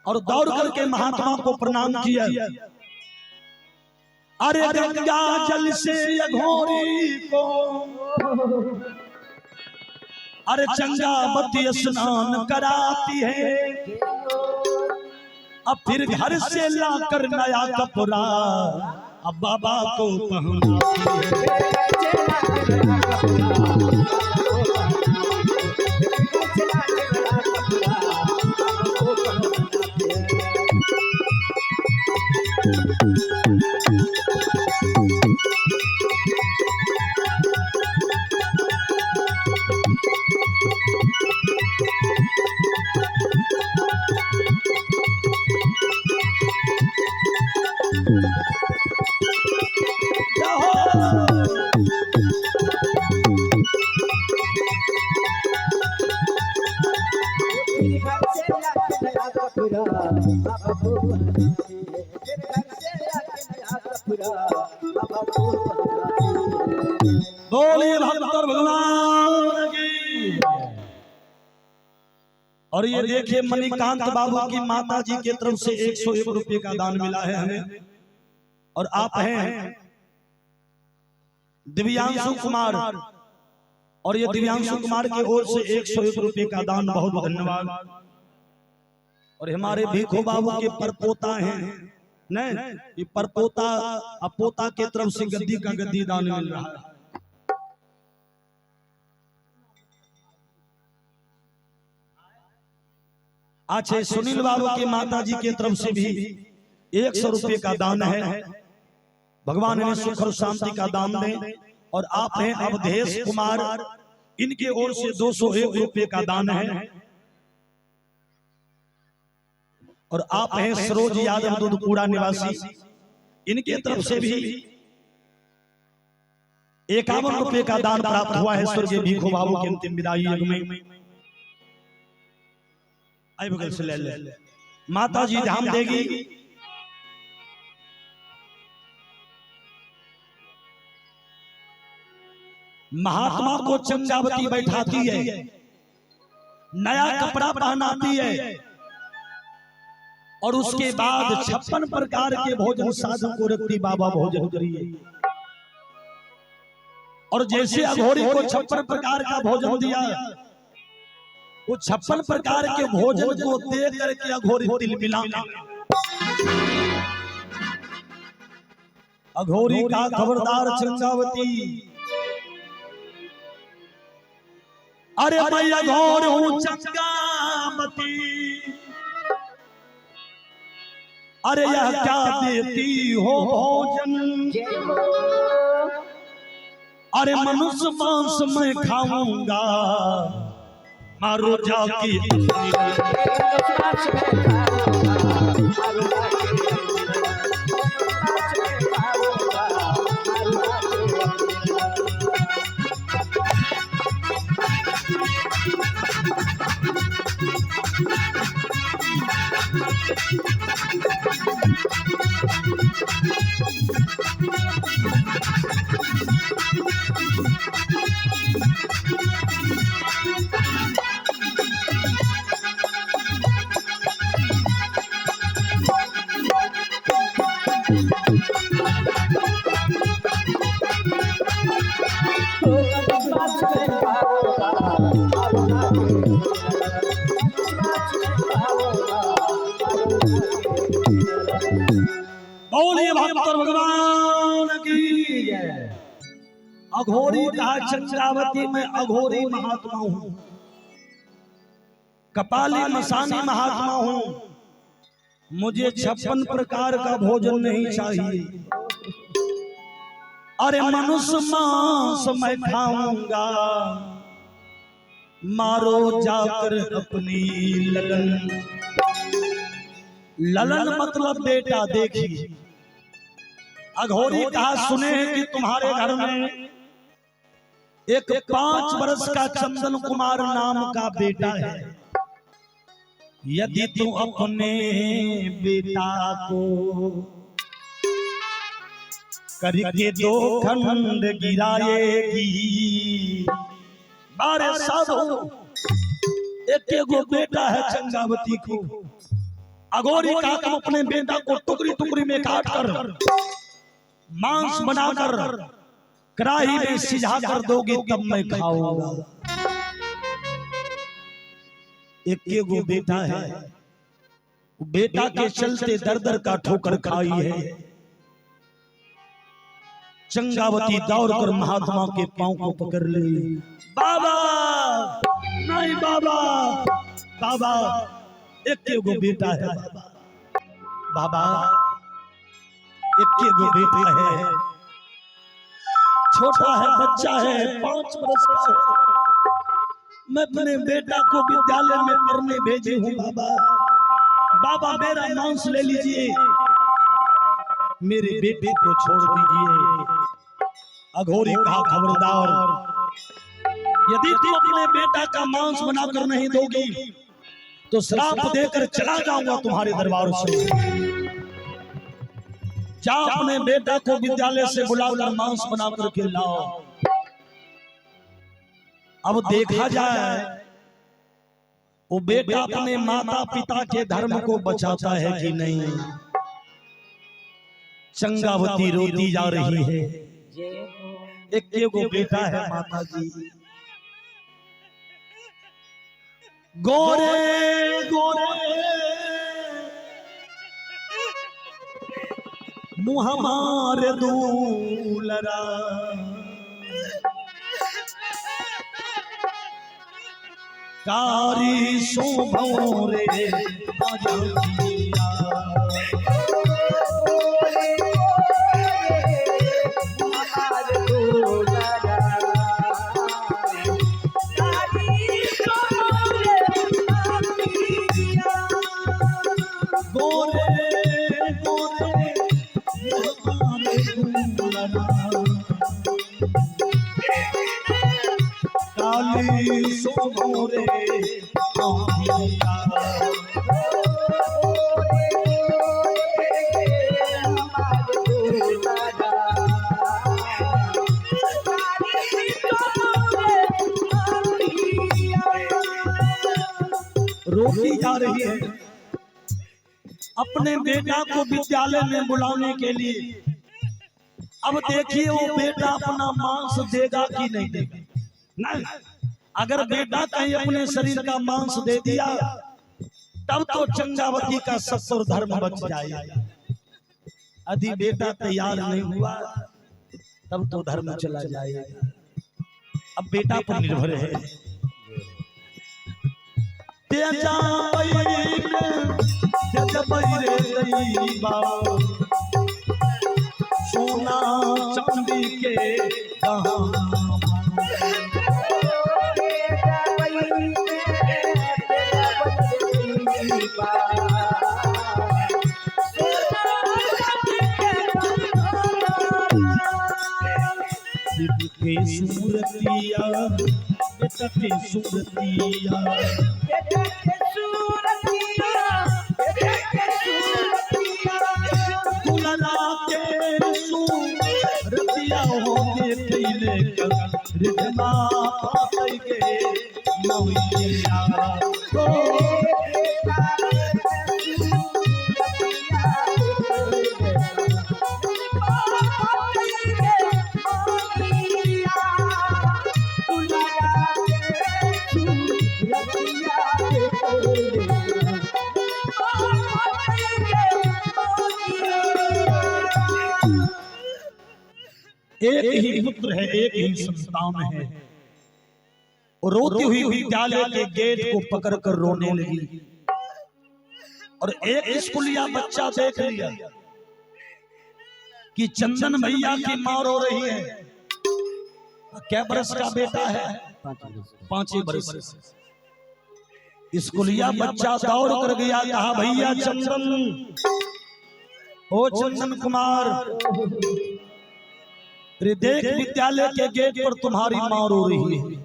और दौड़ करके महात्मा को प्रणाम किया। अरे गंगा जल से अघोरी को अरे चंगावती स्नान कराती है, अब फिर घर से लाकर नया कपड़ा अब बाबा को पहनाती बोलिए भगवान भगवान की। और ये देखिए मणिकांत बाबू की माता जी की तरफ से 101 रुपये का दान मिला है हमें। और आप हैं दिव्यांशु कुमार, और ये दिव्यांशु कुमार की ओर से 101 रुपये का दान, बहुत बहुत धन्यवाद। और हमारे भीखो बाबू के परपोता हैं, नहीं ये परपोता अपोता के तरफ से गद्दी का गद्दी दान मिल रहा है। अच्छा सुनील बाबू की माता जी की तरफ से भी 100 रुपये का दान है। भगवान ने सुख और शांति का दान दें। और आप हैं अवधेश कुमार, इनके ओर से 201 रुपये का दान है। और आप हैं सरोज यादव दूधपुरा निवासी, इनके तरफ से भी 51 रुपये का दान प्राप्त हुआ है स्वर्गीय भीखो बाबू की अंतिम विदाई युग में। आई बगल से ले माता जी ध्यान देगी। महात्मा को चंगावती बैठाती है, नया कपड़ा पहनाती है, और उसके बाद 56 प्रकार के भोजन साधु को रखती, बाबा भोजन करिए। और जैसे अघोरी को 56 प्रकार का भोजन दिया, वो 56 प्रकार के भोजन को दे करके अघोरी तिल मिला। अघोरी का खबरदार चंगावती, अरे मैं अघोर हूं चंगावती, अरे यह क्या देती हो भोजन, अरे मनुष्य मांस मैं खाऊंगा, मारो जाके बोलिए भगवान की। अघोरी कहा चंद्रावती में अघोरी महात्मा हूं, कपाली मसानी महात्मा हूं, मुझे 56 प्रकार का भोजन नहीं चाहिए, अरे मनुष्य मांस मैं खाऊंगा, मारो जाकर अपनी ललन। ललन मतलब बेटा। देखिए अघोरी कहा सुने कि तुम्हारे घर में एक 5 वर्ष का चंदन कुमार नाम का बेटा है, यदि तू अपने बेटा को करके 2 खंड गिराएगी, बारे साधो एक बेटा है चंगावती को, अघोरी कहा तुम अपने बेटा को टुकड़ी टुकड़ी में काट कर मांस बनाकर कढ़ाई में सिझा कर दोगी तब मैं खाऊंगा। एक वो बेटा है, बेटा के चलते दर दर का ठोकर खाई है। चंगावती दौड़ कर महात्मा के पांव को पकड़ ली। बाबा नहीं बाबा, बाबा एक वो बेटा है बाबा, बाबा एक वो बेटा है, छोटा है, बच्चा है, 5 वर्ष का है। मैं अपने बेटा को विद्यालय में पढ़ने भेजी हूँ बाबा, बाबा मेरा मांस ले लीजिए, मेरे बेटे को छोड़ दीजिए। अघोरी कहा खबरदार, यदि तुम अपने बेटा का मांस बनाकर नहीं दोगी तो श्राप देकर चला जाऊंगा तुम्हारे दरबार से। जा अपने बेटा को विद्यालय से बुलाकर मांस बनाकर के लाओ। अब देखा जाए वो बेटा अपने माता पिता के धर्म को बचाता है कि नहीं। चंगावती रोती जा रही है। एक वो बेटा है माता जी, गोरे गोरे मुँह हमारे दूलरा, कारी शोभोरे काली शोभोरे रोती जा रही है अपने बेटा को विद्यालय में बुलाने के लिए। अब देखिए वो बेटा अपना मांस देगा कि नहीं देगा। नहीं, अगर बेटा कहीं अपने शरीर का मांस दे दिया तब तो चंगावती का सत्सुर धर्म बच जाएगा। यदि बेटा तैयार नहीं हुआ तब तो धर्म चला जाएगा। अब बेटा पर निर्भर है। सोना चांदी के सूरतिया सूरतिया रतिया हो के रिधमा पाई के नौइया एक ही पुत्र है, एक ही संतान है। और रोती हुई विद्यालय के गेट को पकड़कर रोने लगी। और एक स्कूलिया बच्चा देख लिया कि चंदन भैया की मां रो रही है। क्या बरस का बेटा है? 5 बरस। स्कूलिया बच्चा दौड़ कर गया, कहा भैया चंदन, ओ चंदन कुमार, देख विद्यालय के गेट पर तुम्हारी मां रो रही है।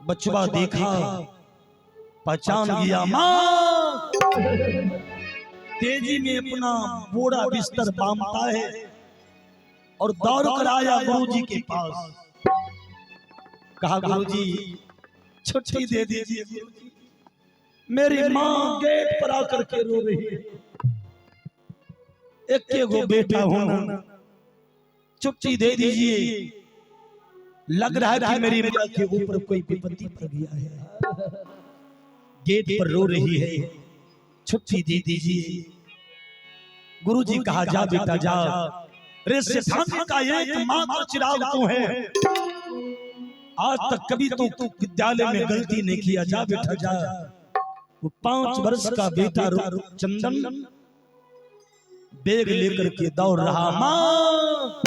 बचवा देखा, पहचान गया मां। तेजी में अपना बूढ़ा बिस्तर बांधता है और दौड़ कर आया गुरुजी के पास। कहा गुरुजी छुट्टी दे दीजिए, मेरी माँ गेट पर आकर के रो रही है। एक गो बेटा होना, चुप्पी दे दीजिए। लग रहा है कि मेरी माँ के ऊपर कोई विपत्ति पड़ गया है। गेट पर रो रही है, छुट्टी दे दीजिए। गुरुजी कहा जा बेटा जा, रे सेठानी का एक मात्र चिराग तू है। आज तक कभी तो तू विद्यालय में गलती नहीं किया, जा बेटा जा। वो 5 वर्ष का बेटा चंदन बैग लेकर के दौड़ रहा, माँ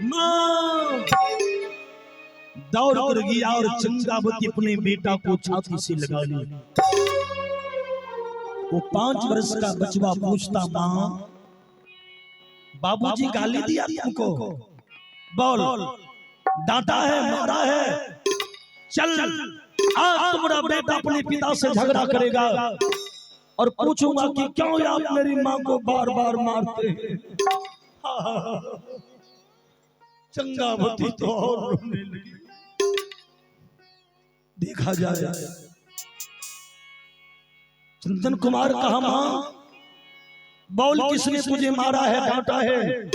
माँ, दौड़ कर गया और चंद्रावती अपने बेटा को छाती से लगा ली। वो 5 वर्ष का बचवा पूछता, माँ बाबूजी गाली दिया तुमको? बोल, डांटा है, मारा है? चल आज तुम्हारा बेटा अपने पिता से झगड़ा करेगा और पूछूंगा कि क्यों आप मेरी माँ को बार बार मारते हैं। चंद्रावती तो और रोने लगी। देखा जाए चंदन कुमार कहा, माँ बोल किसने तुझे मारा है, डांटा है?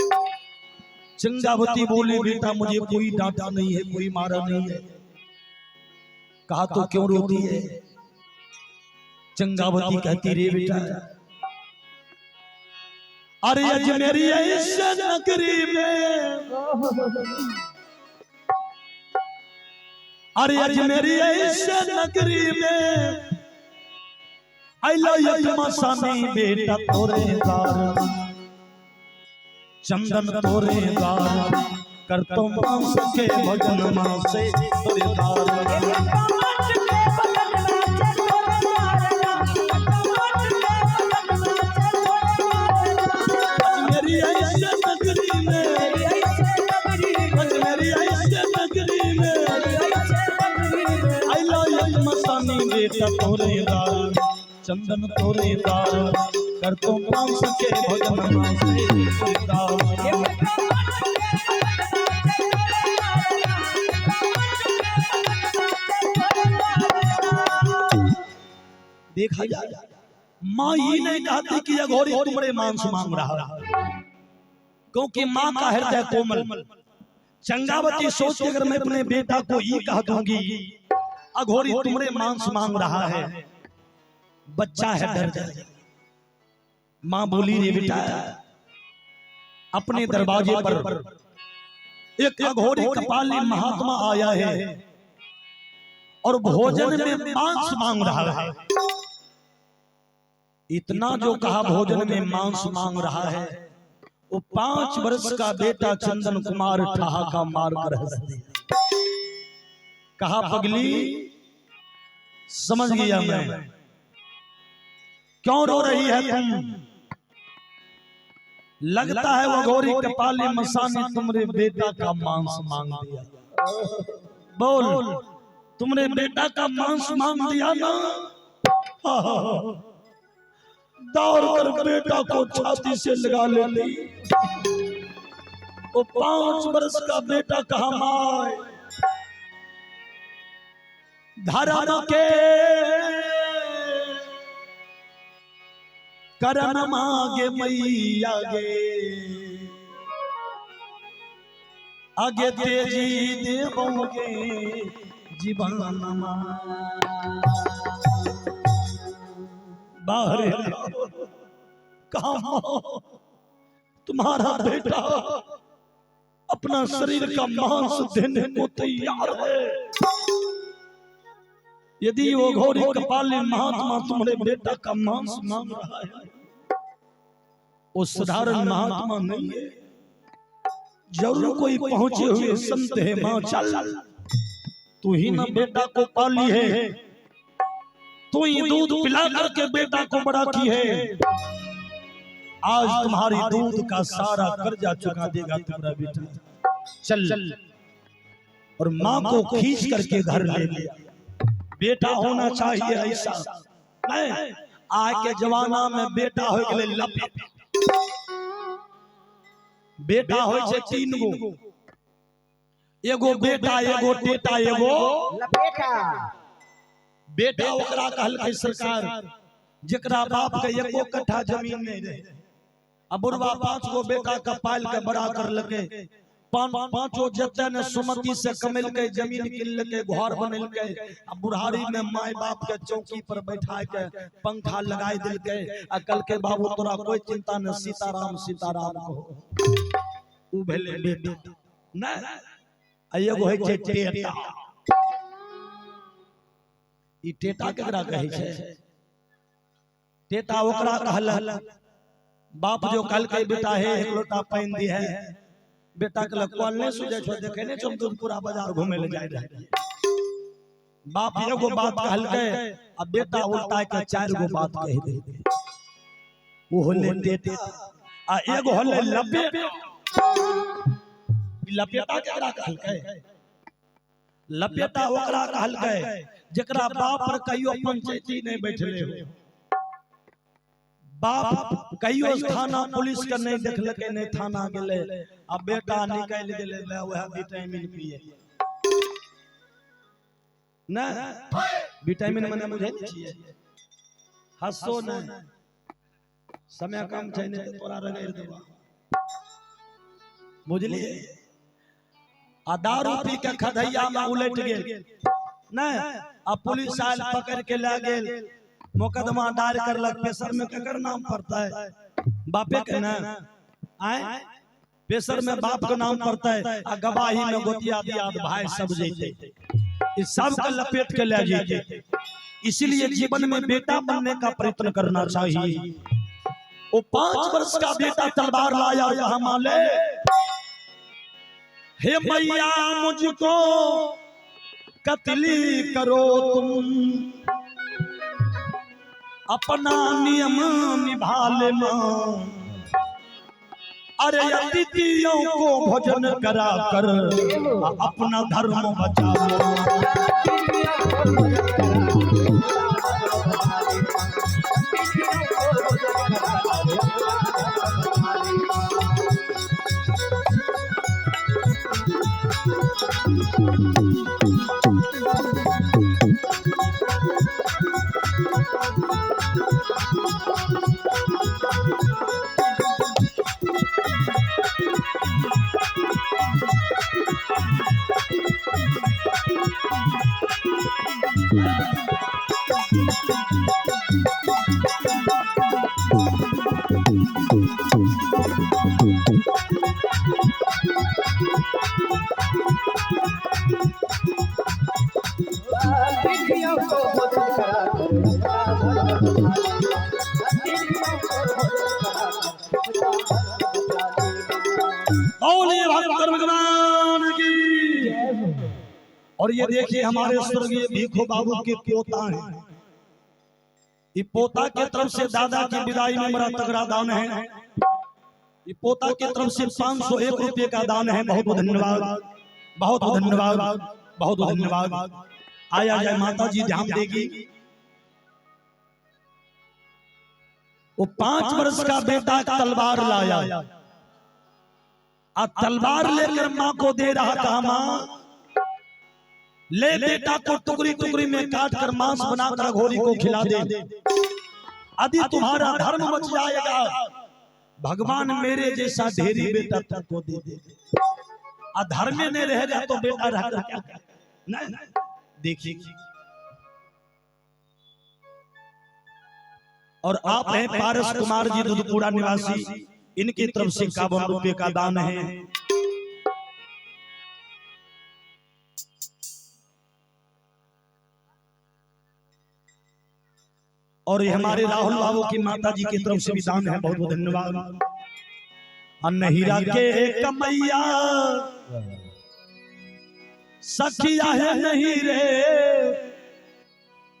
चंद्रावती बोले, बेटा मुझे कोई डांटा नहीं है, कोई मारा नहीं है। कहा तो क्यों रोती है? चंद्रावती कहती, रे बेटा अरे अजमेरी ऐसे नगरी में, अरे अजमेरी ऐसे नगरी में आइलो यतमसानी बेटा तोरे दार, चंदन तोरे दार कर तो मांस के भजन मां से तोरे दार। तोरे दार चंदन तोरे दार कर तो मांस के भजन मां से दार। देखा जाए माँ ही नहीं कहती कि अघोरी तुम्हारे मांस मांग रहा, क्योंकि माँ का हृदय कोमल। चंद्रावती सोचती अगर मैं अपने बेटा को ही कह दूंगी अघोरी तुम्हारे मांस मांग रहा है, बच्चा है डर जाए। मां बोली, रे बेटा अपने दरवाजे पर एक अघोरी कपाली महात्मा आया है और भोजन में मांस मांग रहा है। इतना जो कहा भोजन में मांस मांग रहा है, वो 5 वर्ष का बेटा चंदन कुमार ठहाका मार कर हंस दिया। कहा, पगली समझ गया मैं, क्यों रो रही है तुम? लगता है वो गौरी कपाली मसानी तुमरे बेटा का मांस मांग दिया। बोल, तुमने बेटा का मांस मांग दिया ना? दौड़ कर बेटा को छाती से लगा लेती। वो 5 वर्ष का बेटा कहा, माए धर्म के करन मांगे मैया गे, आगे तेजी देवोगे जीवन बाहर कहा तुम्हारा बेटा अपना शरीर का मांस देने को तैयार है। यदि वो घोरी कपाली महात्मा तुम्हारे बेटा का मांस मांग रहा है, वो साधारण महात्मा नहीं है, जरूर कोई पहुंचे हुए संत है। मां चल, तू ही ना बेटा को पाली है, तू ही दूध पिला करके बेटा को बड़ा की है। आज तुम्हारी दूध का सारा कर्जा चुका देगा तुम्हारा बेटा। चल, और मां को खींच करके घर ले लिया। बेटा होना चाहिए ऐसा नहीं, आज के जमाना में बेटा हो गए लपेट। बेटा हो छे 3 गो, एगो बेटा, एगो टेटा, एगो लपेटा। बेटा ओकरा कहल के सरकार जकरा बाप के एको कट्ठा जमीन नहीं रहे, अब बुढ़वा 5 गो बेटा का पाल के बड़ा कर लके, पांचों जते ने सुमति से कमल के जमीन किन लके, घर बनल के, अब बुढ़ारी में माय बाप के चौकी पर बैठा के पंखा लगाई दिल के, अकल के बाबू तोरा कोई चिंता न, सीताराम सीताराम को उ भेले बेटा ना। एगो है छै टेटा, ई टेटा केकरा कहै छै? टेटा ओकरा कहल बाप जो कल के बेटा है एक लोटा पानी दी है, बेटा के कल नहीं सुझे छो, देखे नहीं छो तुम पूरा बाजार घूमे ले जाए रहे। बाप एगो बात कहल के अब बेटा उल्टा के 4 गो बात कह दे, वो होले टेटा आ एगो होले लपेटा। लपेटा केकरा कहल के? लपेटा ओकरा कहल के जकरा बाप पर कहियो पंचायती नहीं बैठले हो, बाप कहियो थाना पुलिस के नहीं देखलके, नहीं थाना गेले, अब बेटा निकल गेले ले वह विटामिन पिए ना। विटामिन मने मुझे नहीं चाहिए, हंसो ना, समय कम छै ने तोरा रगड़ देबा, बुझलिए? आ दारू पी के खदैया में उलट गेल ना, अब पुलिस आयल पकड़ के ले गेल, मुकदमा दायर करलक, पेशर में केकर नाम पड़ता है? बापे के ना। आए पेशर में बाप का नाम पड़ता है, आ गवाही में गोतिया दियाद भाई सब जैते, इस सब का लपेट के ले जाते। इसीलिए जीवन में बेटा बनने का प्रयत्न करना चाहिए। वो 5 वर्ष का बेटा तलवार लाया यहाँ माले, हे मैया मुझको कत्ली करो तुम, अपना नियम निभा लेना, अरे अतिथियों को भोजन करा कर अपना धर्म बचा भगवान की। और ये देखिए हमारे स्वर्गीय भीखो बाबू के पोता हैं, ये पोता के तरफ से दादा की विदाई में बड़ा तगड़ा दान है, ये पोता के तरफ से 501 रुपये का दान है। बहुत बहुत धन्यवाद, बहुत बहुत धन्यवाद, बहुत बहुत धन्यवाद। आया जाए माता जी ध्यान देगी। वो 5 वर्ष का बेटा तलवार लाया, तलवार लेकर माँ को दे रहा था, माँ ले बेटा को टुकड़ी टुकड़ी में काट कर मांस बनाकर घोड़ी को खिला दे, यदि तुम्हारा धर्म बच जाएगा भगवान मेरे जैसा ढेरी बेटा तुमको दे दे, अधर्म में नहीं रहेगा तो बेटा रहकर क्या नहीं। देखिए और आप हैं पारस कुमार जी दुधपुरा निवासी, इनकी तरफ से 51 रुपये का दान है। और ये हमारे राहुल बाबू की माता जी की तरफ से भी दान है, बहुत बहुत धन्यवाद। हीरा के कमैया सखिया है नहीं रे,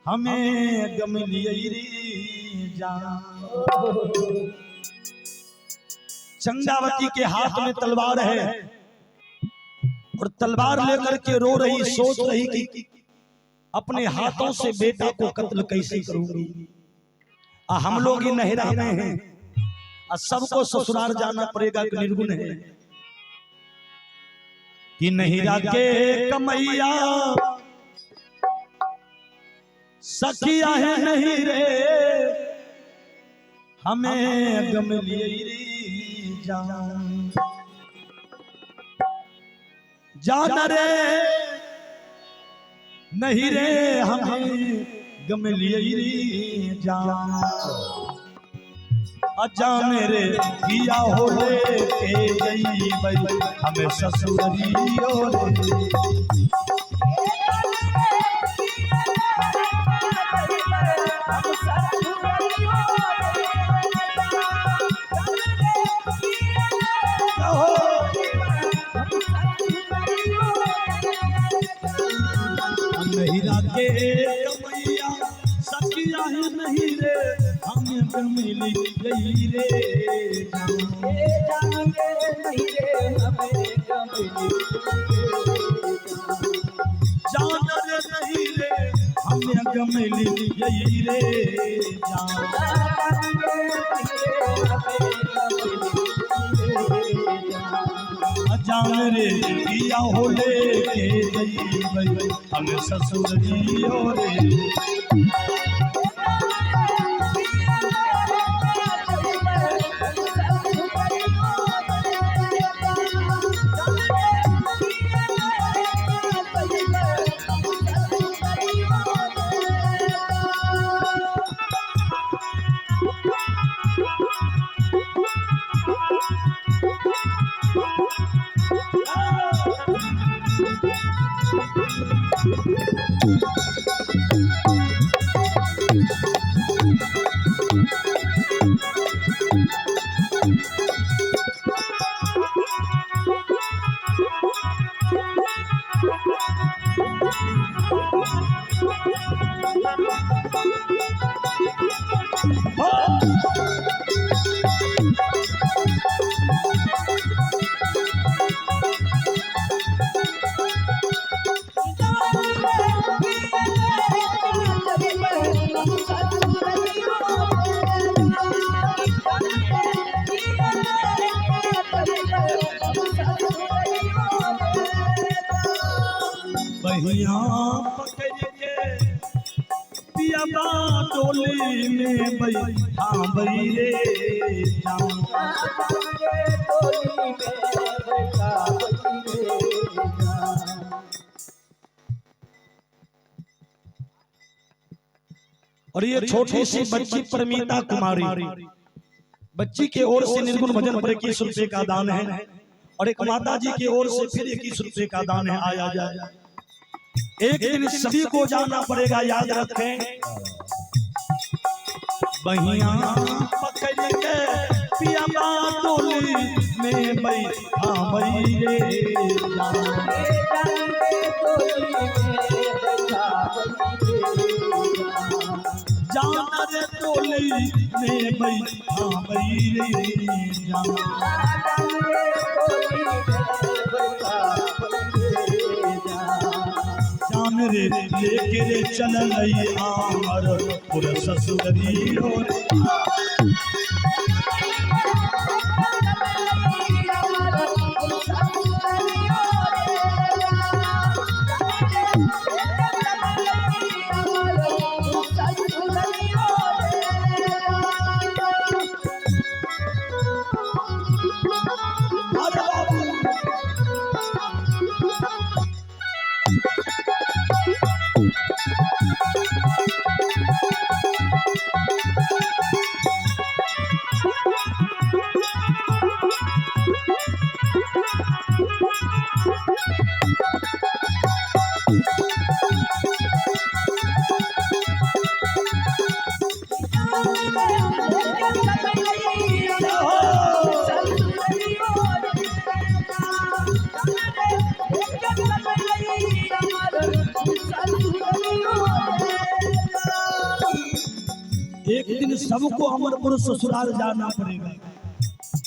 हमें गम लियरी जान। चंदावती के हाथ में तलवार है और तलवार लेकर के रो रही, सोच रही कि अपने हाथों से बेटा को कत्ल कैसे करूंगी। हम लोग ही नहीं रहने हैं, सबको ससुराल जाना पड़ेगा कि निर्गुण है कि नहीं राके कमैया सखिया है नहीं रे हमें गम लिए जान जान रे नहीं रे हमें गम लिए जान अजान रे किया हो रे के गई भाई हमें ससुरियो रे नहीं राके कमैया सखिया है नहीं रे हमें गमिली गई रे जान नहीं रे हमें गमिली जान रे नहीं रे हमें गमिली गई रे जान रे किया हो ले के गई भाई हमें ससुरियो रे बहिया पकड़ के पिया डोली में बई हाँ बई रे जान और ये छोटी सी बच्ची परमीता कुमारी बच्ची के ओर से निर्गुण भजन पर 21 रुपए का दान है और एक माता जी की ओर से फिर 21 रुपए का दान है। आया जाए एक दिन सभी को जाना पड़ेगा, याद रखें। बहिया पकड़ के पिया डोली में बैठा बई रे जान रे डोली में बैठा बई रे जान रे लेके रे चल आमर पूरा ससुरी हो एक दिन सबको अमरपुर ससुराल जाना पड़ेगा,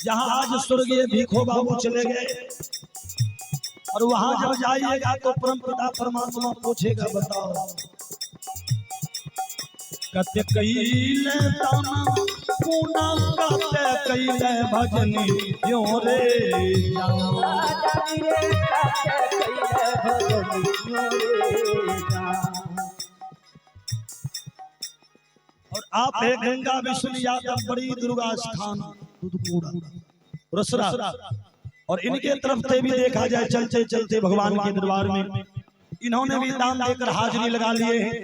जहाँ आज स्वर्गीय भीखो बाबू चले गए। और वहां जब जाइएगा तो परम पिता परमात्मा पूछेगा, बताओ कते कईले दाना पूना कते कईले भजनी क्यों रे और आप है गंगा विष्णु यादव बड़ी दुर्गा स्थान रसरा। और इनके तरफ से भी देखा जाए चलते चलते भगवान के दरबार में इन्होंने भी दान देकर हाजिरी लगा लिए हैं।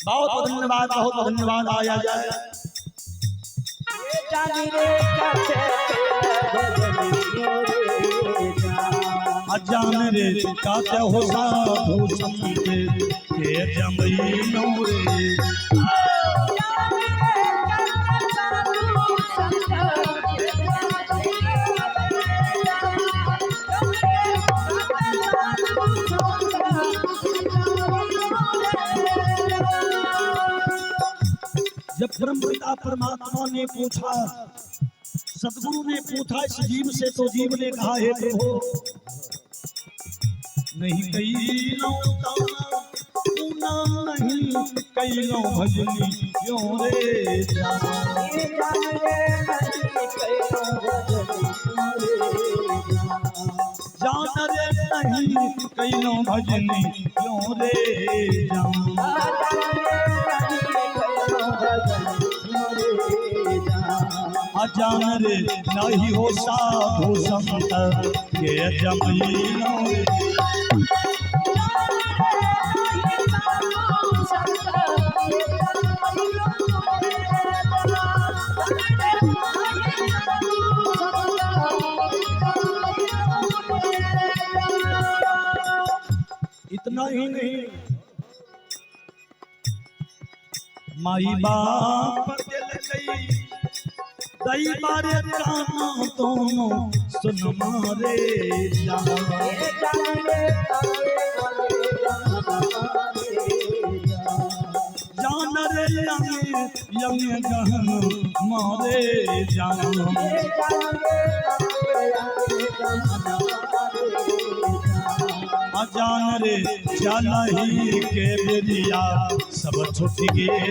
बहुत धन्यवाद, बहुत धन्यवाद। आया जाए अजान रे काते हो साधु संत के जमई नौरे जब ब्रह्मपिता परमात्मा ने पूछा, सदगुरु ने पूछा इस जीव से, तो जीव ने कहा हे प्रभु नहीं कैलो ताना नहीं कैलो भजनी क्यों रे जान रे नहीं कैलो भजनी क्यों रे अजान रे नहीं हो साधु संत के जमीन इतना ही नहीं, माई बाप दई बारे काना दोनों सुन मारे जान रे यंग गहन मारे जान रे चल ही के बेरिया सब छुट गए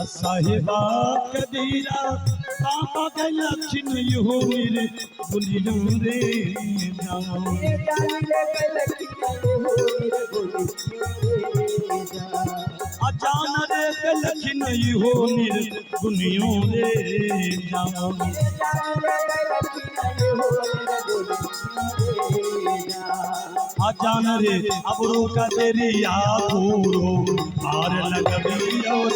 साहिबा कदीरा पापा के लक्षण यो मेरे बुलियो रे अजान रे के लक्षण यो मेरे बुलियो रे अजान रे अबरू का तेरी पूरो पार लगबी और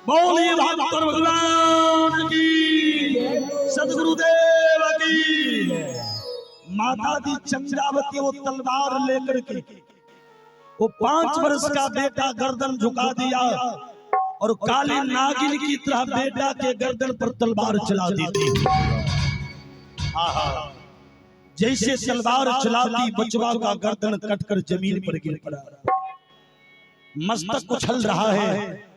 बोलिए भागवत भगवान की, सदगुरुदेव की। माता दी चंद्रावती वो तलवार लेकर के वो 5 वर्ष का बेटा गर्दन झुका दिया और काली नागिन की तरह बेटा के गर्दन पर तलवार चला दी थी। जैसे तलवार चलाती बचवा का गर्दन कटकर जमीन पर गिर पड़ा, मस्तक उछल रहा है।